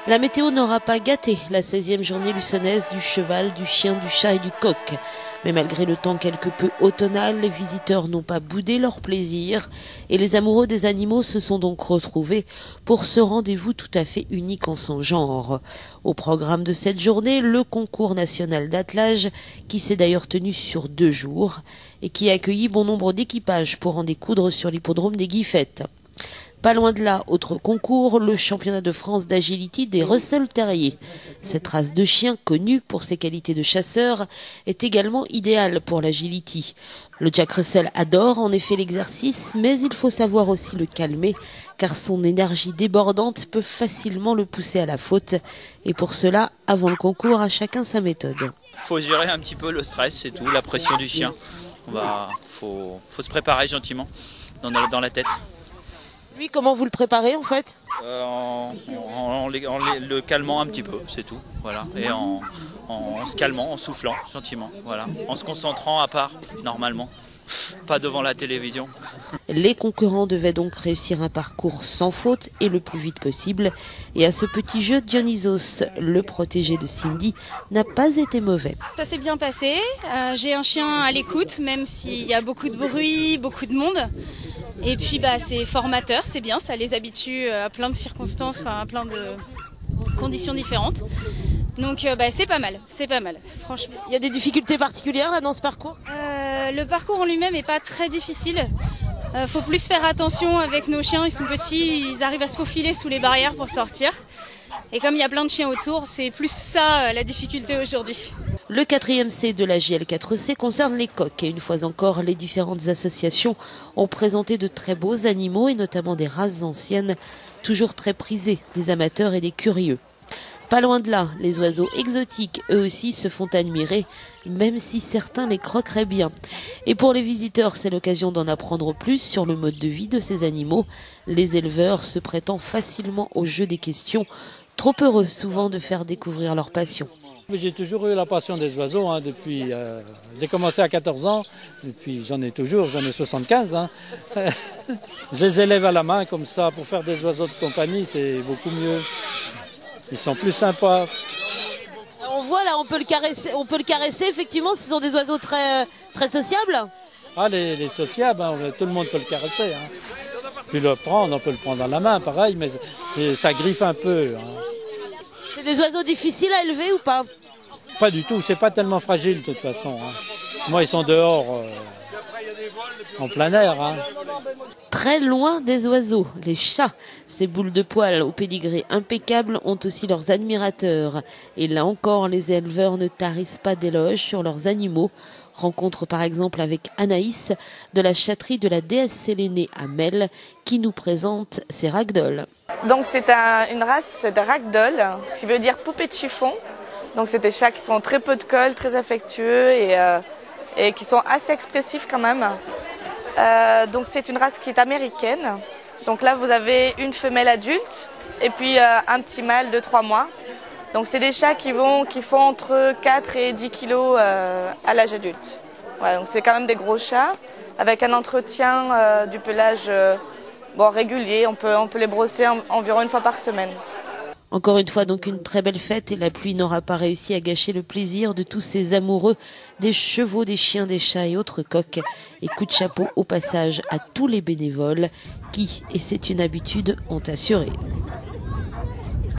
La météo n'aura pas gâté la 16e journée luçonnaise du cheval, du chien, du chat et du coq. Mais malgré le temps quelque peu automnal, les visiteurs n'ont pas boudé leur plaisir et les amoureux des animaux se sont donc retrouvés pour ce rendez-vous tout à fait unique en son genre. Au programme de cette journée, le concours national d'attelage qui s'est d'ailleurs tenu sur 2 jours et qui a accueilli bon nombre d'équipages pour en découdre sur l'hippodrome des Guiffettes. Pas loin de là, autre concours, le championnat de France d'agility des Russell Terriers. Cette race de chien, connue pour ses qualités de chasseur, est également idéale pour l'agility. Le Jack Russell adore en effet l'exercice, mais il faut savoir aussi le calmer, car son énergie débordante peut facilement le pousser à la faute. Et pour cela, avant le concours, à chacun sa méthode. Il faut gérer un petit peu le stress, c'est tout, la pression du chien. Faut se préparer gentiment dans la tête. Lui, comment vous le préparez en fait ? En le calmant un petit peu, c'est tout. Voilà. Et en se calmant, en soufflant gentiment. Voilà. En se concentrant à part, normalement. Pas devant la télévision. Les concurrents devaient donc réussir un parcours sans faute et le plus vite possible. Et à ce petit jeu, Dionysos, le protégé de Cindy, n'a pas été mauvais. Ça s'est bien passé. J'ai un chien à l'écoute, même s'il y a beaucoup de bruit, beaucoup de monde. Et puis c'est formateur, c'est bien, ça les habitue à plein de circonstances, à plein de conditions différentes. Donc c'est pas mal, franchement. Il y a des difficultés particulières là, dans ce parcours ? Le parcours en lui-même n'est pas très difficile. Faut plus faire attention avec nos chiens, ils sont petits, ils arrivent à se faufiler sous les barrières pour sortir. Et comme il y a plein de chiens autour, c'est plus ça la difficulté aujourd'hui. Le 4e C de la JL4C concerne les coqs et une fois encore, les différentes associations ont présenté de très beaux animaux et notamment des races anciennes, toujours très prisées des amateurs et des curieux. Pas loin de là, les oiseaux exotiques, eux aussi, se font admirer, même si certains les croqueraient bien. Et pour les visiteurs, c'est l'occasion d'en apprendre plus sur le mode de vie de ces animaux, les éleveurs se prêtant facilement au jeu des questions, trop heureux souvent de faire découvrir leur passion. J'ai toujours eu la passion des oiseaux, depuis. J'ai commencé à 14 ans, et puis j'en ai 75. Je les élève à la main comme ça pour faire des oiseaux de compagnie, c'est beaucoup mieux. Ils sont plus sympas. On voit là, on peut le caresser effectivement, ce sont des oiseaux très sociables. Les sociables, tout le monde peut le caresser. Puis on peut le prendre à la main, pareil, mais ça griffe un peu. C'est des oiseaux difficiles à élever ou pas ? Pas du tout, c'est pas tellement fragile de toute façon. Moi, ils sont dehors, en plein air. Très loin des oiseaux, les chats, ces boules de poils au pédigré impeccable ont aussi leurs admirateurs. Et là encore, les éleveurs ne tarissent pas d'éloges sur leurs animaux. Rencontre par exemple avec Anaïs de la chatterie de la déesse Sélénée à Melle qui nous présente ses ragdolls. Donc c'est une race de ragdoll qui veut dire poupée de chiffon. Donc c'est des chats qui sont très peu de colle, très affectueux et qui sont assez expressifs quand même. Donc c'est une race qui est américaine. Donc là vous avez une femelle adulte et puis un petit mâle de 3 mois. Donc c'est des chats qui font entre 4 et 10 kilos à l'âge adulte. Voilà, donc c'est quand même des gros chats avec un entretien du pelage régulier. On peut les brosser environ 1 fois par semaine. Encore une fois, donc une très belle fête et la pluie n'aura pas réussi à gâcher le plaisir de tous ces amoureux des chevaux, des chiens, des chats et autres coqs. Et coup de chapeau au passage à tous les bénévoles qui, et c'est une habitude, ont assuré.